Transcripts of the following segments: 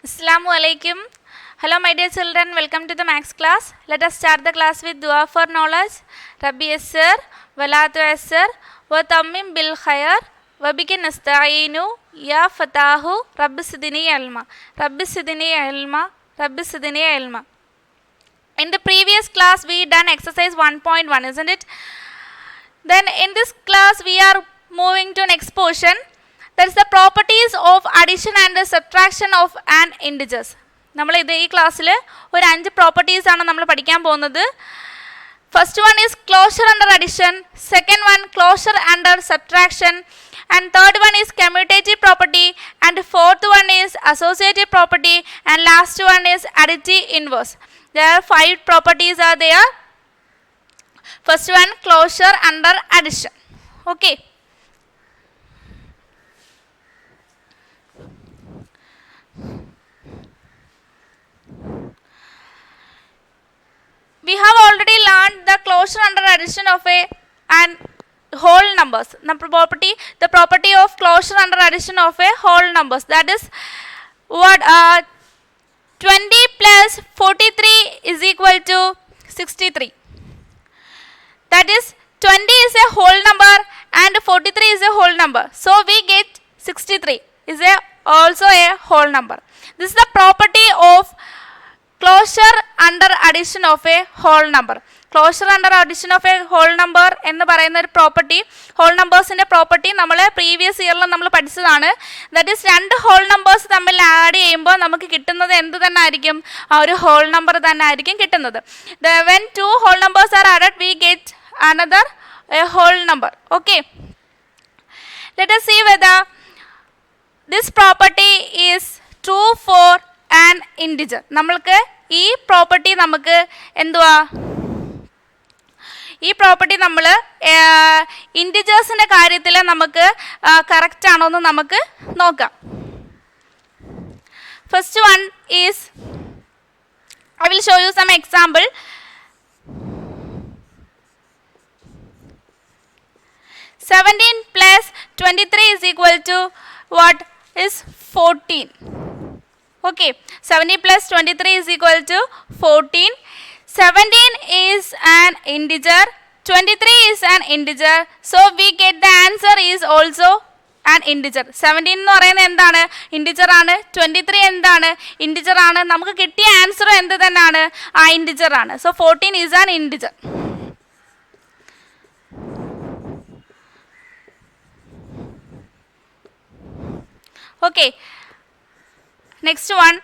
Assalamu Alaikum. Hello my dear children, welcome to the Max class. Let us start the class with dua for knowledge. Rabbi yassir, walatu yassir, wa tammim bil khair, wa bika nasta'inu, ya fatahu, rabbi sidini ilma, rabbi sidini ilma, rabbi sidini ilma. In the previous class we done exercise 1.1, isn't it? Then in this class we are moving to next portion. That is the properties of addition and the subtraction of an integers. നമ്മൾ ഇത് ഈ ക്ലാസ്സിൽ ഒരു 5 properties ആണ് നമ്മൾ പഠിക്കാൻ പോകുന്നത്. First one is closure under addition, second one closure under subtraction, and third one is commutative property, and fourth one is associative property, and last one is additive inverse. There are 5 properties are there. First one, closure under addition. Okay. We have already learned the closure under addition of and whole numbers. The property of closure under addition of a whole numbers. That is what 20 plus 43 is equal to 63. That is 20 is a whole number and 43 is a whole number. So we get 63 is also a whole number. This is the property of closure under addition of a whole number. Closure under addition of a whole number എന്ന് പറയുന്ന ഒരു property, whole നമ്പേഴ്സിൻ്റെ property നമ്മൾ previous ഇയറിൽ നമ്മൾ പഠിച്ചതാണ്. That is 2 whole numbers തമ്മിൽ add ചെയ്യുമ്പോൾ നമുക്ക് കിട്ടുന്നത് എന്ത് തന്നെ ആയിരിക്കും? ആ ഒരു ഹോൾ നമ്പർ തന്നെ ആയിരിക്കും കിട്ടുന്നത്. When 2 whole numbers are added, we get another a whole number. Okay. Let us see whether this property is true for an integer. നമ്മൾക്ക് ഈ പ്രോപ്പർട്ടി നമുക്ക് എന്തുവാ? ഈ പ്രോപ്പർട്ടി നമ്മൾ ഇൻറ്റിജേഴ്സിൻ്റെ കാര്യത്തിൽ നമുക്ക് കറക്റ്റ് ആണോ എന്ന് നമുക്ക് നോക്കാം. First one is, I will show you some example. Seventeen plus 23 is equal to what? Is 14. Okay, 70 plus 23 is equal to 14. 17 is an integer, 23 is an integer, so we get the answer is also an integer. 17 എന്ന് പറയുന്നത് എന്താണ്? Integer ആണ്. 23 എന്താണ്? Integer ആണ്. നമുക്ക് കിട്ടിയ answer എന്ത് തന്നെയാണ്? ആ ഇൻറ്റിജർ ആണ്. So 14 is an integer. Okay, next one,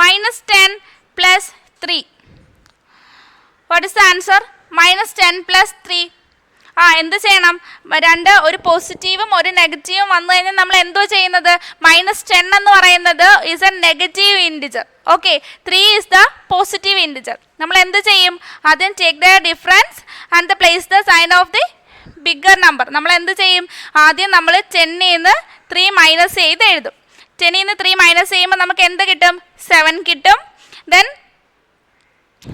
minus 10 plus 3. What is the answer? Minus 10 plus 3. എന്ത് ചെയ്യണം? ഒരു പോസിറ്റീവും ഒരു നെഗറ്റീവും വന്നു കഴിഞ്ഞാൽ നമ്മൾ എന്തോ ചെയ്യുന്നത്? -10 എന്ന് പറയുന്നത് is a negative integer. Okay, 3 is the positive integer. നമ്മൾ എന്ത് ചെയ്യും? ആദ്യം take the difference and the place the sign of the bigger number. നമ്മൾ എന്ത് ചെയ്യും? ആദ്യം നമ്മൾ 10 നിന്ന് 3 മൈനസ് ചെയ്ത് എഴുതും. 10 നിന്ന് 3 മൈനസ് ചെയ്യുമ്പോൾ നമുക്ക് എന്ത് കിട്ടും? 7 കിട്ടും. ദെൻ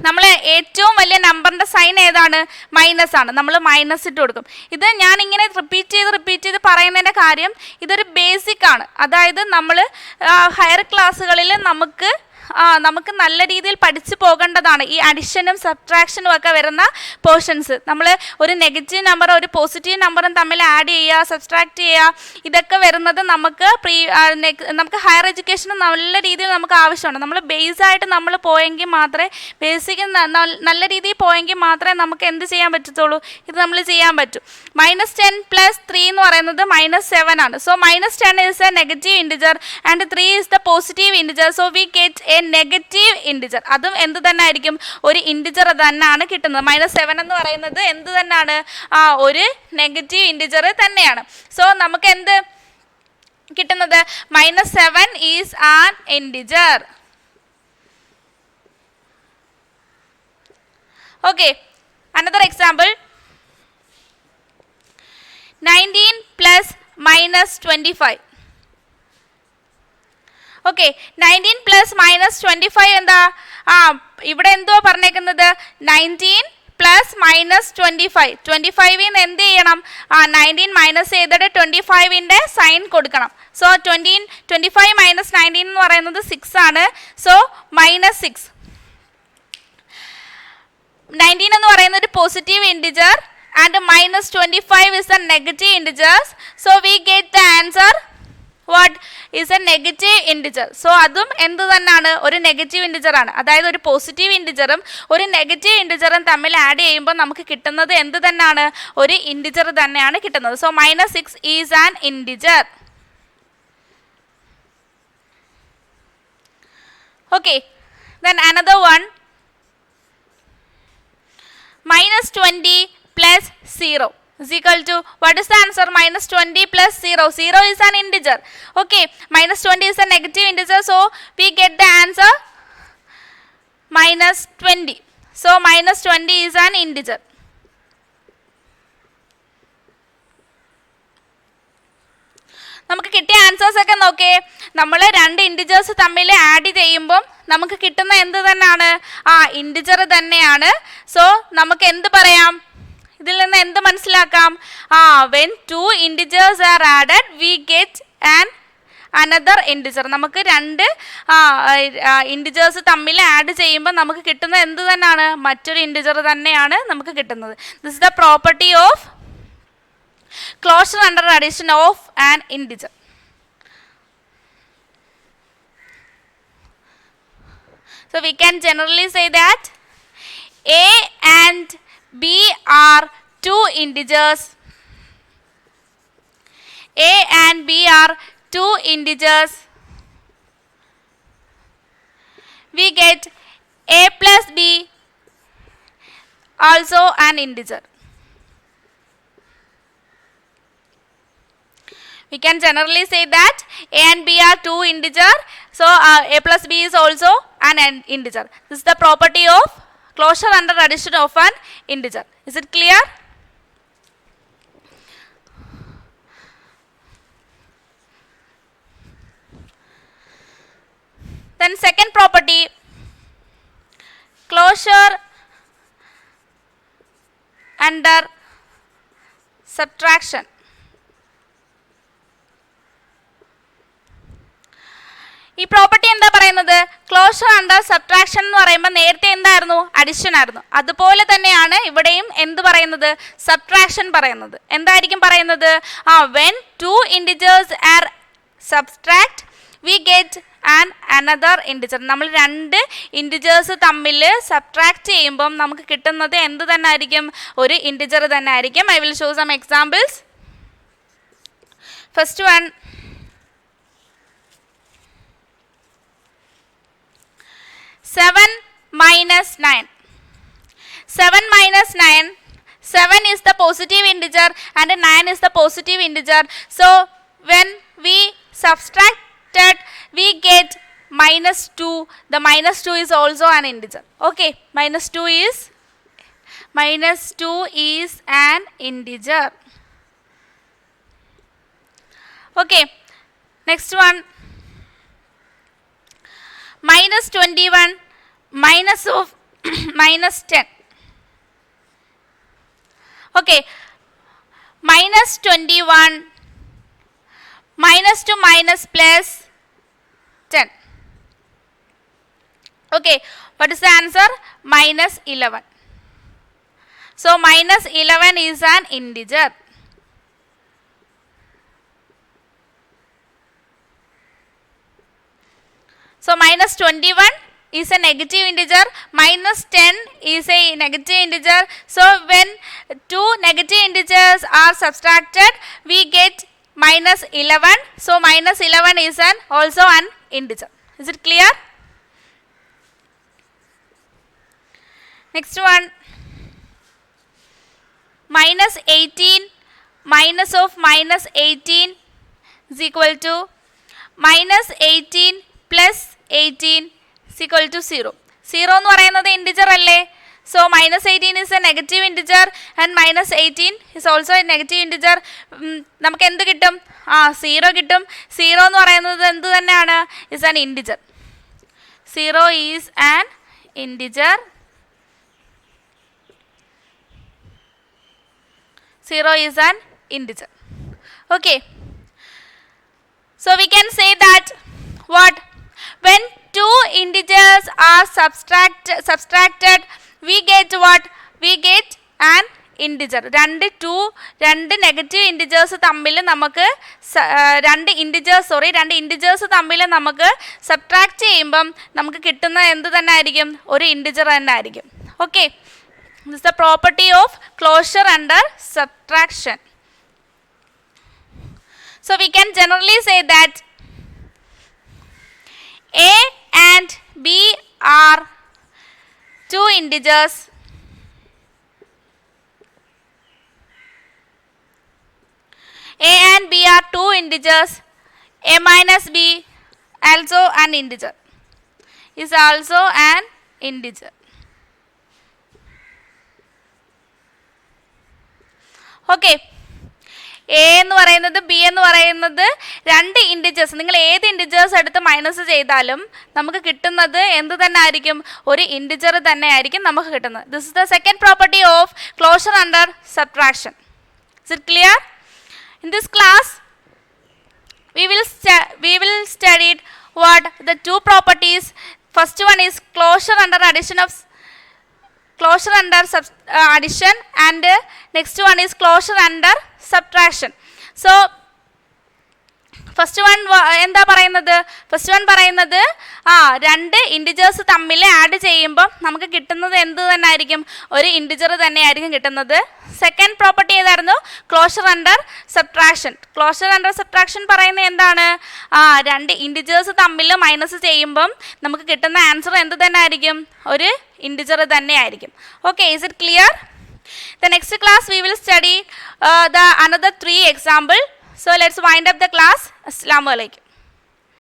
നമ്മൾ ഏറ്റവും വലിയ നമ്പറിൻ്റെ സൈൻ ഏതാണ്? മൈനസ് ആണ്. നമ്മൾ മൈനസ് ഇട്ട് കൊടുക്കും. ഇത് ഞാൻ ഇങ്ങനെ റിപ്പീറ്റ് ചെയ്ത് പറയുന്നതിൻ്റെ കാര്യം, ഇതൊരു ബേസിക് ആണ്. അതായത് നമ്മൾ ഹയർ ക്ലാസ്സുകളിൽ നമുക്ക് നല്ല രീതിയിൽ പഠിച്ചു പോകേണ്ടതാണ് ഈ അഡിഷനും സബ്ട്രാക്ഷനും ഒക്കെ വരുന്ന പോർഷൻസ്. നമ്മൾ ഒരു നെഗറ്റീവ് നമ്പർ ഒരു പോസിറ്റീവ് നമ്പറും തമ്മിൽ ആഡ് ചെയ്യുക, സബ്ട്രാക്ട് ചെയ്യുക, ഇതൊക്കെ വരുന്നത് നമുക്ക് ഹയർ എഡ്യൂക്കേഷൻ നല്ല രീതിയിൽ നമുക്ക് ആവശ്യമാണ്. നമ്മൾ ബേസായിട്ട് നമ്മൾ പോയെങ്കിൽ മാത്രമേ, ബേസിക് നല്ല രീതിയിൽ പോയെങ്കിൽ മാത്രമേ നമുക്ക് എന്ത് ചെയ്യാൻ പറ്റത്തുള്ളൂ? ഇത് നമ്മൾ ചെയ്യാൻ പറ്റും. -10 plus 3 എന്ന് പറയുന്നത് -7 ആണ്. So -10 is a negative integer and 3 is the positive integer. So we get a negative integer. അതും എന്ത് തന്നെ ആയിരിക്കും? ഒരു ഇൻറ്റിജർ തന്നെയാണ് കിട്ടുന്നത്. -7 എന്ന് പറയുന്നത് എന്ത് തന്നെയാണ്? ഒരു നെഗറ്റീവ് ഇൻറ്റിജർ തന്നെയാണ്. സോ നമുക്ക് എന്ത് കിട്ടുന്നത്? -7 is an integer. Okay, another example, 19 plus -25. Okay, 19 plus -25 എന്താ? ഇവിടെ എന്തോ പറഞ്ഞേക്കുന്നത്? 19 പ്ലസ് മൈനസ് 25. 25ൽ നിന്ന് എന്ത് ചെയ്യണം? 19 മൈനസ് ചെയ്തിട്ട് 25ൻ്റെ സൈൻ കൊടുക്കണം. സോ 25 മൈനസ് 19 എന്ന് പറയുന്നത് 6 ആണ്. So minus 6. 19 എന്ന് പറയുന്നത് ഒരു positive integer and minus 25 is the negative integers. So we get the answer what is a negative integer. So അതും എന്ത് തന്നെയാണ്? ഒരു നെഗറ്റീവ് ഇൻറ്റിജർ ആണ്. അതായത് ഒരു പോസിറ്റീവ് ഇൻറ്റിജറും ഒരു നെഗറ്റീവ് ഇൻറ്റിജറും തമ്മിൽ ആഡ് ചെയ്യുമ്പോൾ നമുക്ക് കിട്ടുന്നത് എന്ത് തന്നെയാണ്? ഒരു ഇൻറ്റിജർ തന്നെയാണ് കിട്ടുന്നത്. So minus 6 is an integer. Okay, then another one, minus 20 plus 0 is equal to, what is the answer? Minus 20 plus 0. 0 is an integer. Okay, minus 20 is a negative integer, so we get the answer minus 20. So minus 20 is an integer. നമുക്ക് കിട്ടിയ answers ഒക്കെ നോക്കേ. നമ്മൾ രണ്ട് integers തമ്മിൽ add ചെയ്യുമ്പം നമുക്ക് കിട്ടുന്ന എന്ത് തന്നെയാണ്? ഇൻറ്റിജർ തന്നെയാണ്. സോ നമുക്ക് എന്ത് പറയാം? ഇതിൽ നിന്ന് എന്ത് മനസ്സിലാക്കാം? when two integers are added we get an another integer. നമുക്ക് രണ്ട് ഇൻറ്റിജേഴ്സ് തമ്മിൽ ആഡ് ചെയ്യുമ്പോൾ നമുക്ക് കിട്ടുന്നത് എന്ത് തന്നെയാണ്? മറ്റൊരു ഇൻറ്റിജർ തന്നെയാണ് നമുക്ക് കിട്ടുന്നത്. This is the property of closure under addition of an integer. So we can generally say that A and B are two integers. A and B are two integers. We get A plus B also an integer. We can generally say that A and B are two integer. So A plus B is also an integer. This is the property of closure under addition of an integer. Is it clear? Then second property, closure under subtraction. ഈ property എന്താ പറയുന്നത്? Closure under subtraction എന്ന് പറയുമ്പോൾ നേരത്തെ എന്തായിരുന്നു? Addition ആയിരുന്നു. അതുപോലെ തന്നെയാണ് ഇവിടെയും എന്ത് പറയുന്നത്? സബ്ട്രാക്ഷൻ പറയുന്നത്. എന്തായിരിക്കും പറയുന്നത്? when two integers are subtract we get an another integer. നമ്മൾ രണ്ട് ഇൻറ്റിജേഴ്സ് തമ്മിൽ സബ്ട്രാക്ട് ചെയ്യുമ്പം നമുക്ക് കിട്ടുന്നത് എന്ത് തന്നെ ആയിരിക്കും? ഒരു ഇൻറ്റിജർ തന്നെ ആയിരിക്കും. I will show some examples. First one, 7 minus 9. 7 minus 9. 7 is the positive integer and 9 is the positive integer. So when we subtracted, we get minus 2. The minus 2 is also an integer. Okay, minus 2 is an integer. Okay, next one, minus 21 minus of minus 10. Okay, minus 21 minus to minus plus 10. Okay, what is the answer? Minus 11. So minus 11 is an integer. So minus 21 is a negative integer, minus 10 is a negative integer. So when two negative integers are subtracted, we get minus 11. So minus 11 is also an integer. Is it clear? Next one, minus 18 minus of minus 18 is equal to minus 18 plus 18 is equal to 0. 0 എന്ന് പറയുന്നത് integer അല്ലേ? So minus 18 is a negative integer and minus 18 is also a negative integer. നമുക്ക് എന്ത് കിട്ടും? 0 കിട്ടും. 0 എന്ന് പറയുന്നത് എന്ത് തന്നെയാണ്? is an integer. 0 is an integer. 0 is an integer. Okay. So we can say that what? When two integers are subtracted, we get what? We get an integer. രണ്ട് negative integers തമ്മിൽ നമുക്ക് രണ്ട് ഇൻറ്റിജേഴ്സ് തമ്മിൽ നമുക്ക് subtract ചെയ്യുമ്പം നമുക്ക് കിട്ടുന്ന എന്ത് തന്നെ ആയിരിക്കും? ഒരു ഇൻറ്റിജർ തന്നെ ആയിരിക്കും. Okay, this is the property of closure under subtraction. So we can generally say that A and B are two integers A and B are two integers. A minus B also an integer, is also an integer. Okay. A എന്ന് പറയുന്നത് B എന്ന് പറയുന്നത് രണ്ട് integers. നിങ്ങൾ ഏത് integers എടുത്ത് minus ചെയ്താലും നമുക്ക് കിട്ടുന്നത് എന്ത് തന്നെ ആയിരിക്കും? ഒരു ഇൻറ്റിജർ തന്നെ ആയിരിക്കും നമുക്ക് കിട്ടുന്നത്. This is the second property of closure under subtraction. Is it clear? In this class we will study what the two properties. First one is closure under addition and next one is closure under subtraction. So first one എന്താ പറയുന്നത്? First one പറയുന്നത് രണ്ട് integers തമ്മിൽ add ചെയ്യുമ്പോൾ നമുക്ക് കിട്ടുന്നത് എന്ത് തന്നെ ആയിരിക്കും? ഒരു ഇൻറ്റിജർ തന്നെ ആയിരിക്കും കിട്ടുന്നത്. സെക്കൻഡ് പ്രോപ്പർട്ടി ഏതായിരുന്നു? Closure under subtraction. Closure under subtraction പറയുന്നത് എന്താണ്? രണ്ട് ഇൻറ്റിജേഴ്സ് തമ്മിൽ മൈനസ് ചെയ്യുമ്പം നമുക്ക് കിട്ടുന്ന ആൻസർ എന്ത് തന്നെ ആയിരിക്കും? ഒരു ഇൻറ്റിജർ തന്നെ ആയിരിക്കും. Okay, is it clear? The next class we will study the another 3 example. So let's wind up the class. Assalamu Alaikum.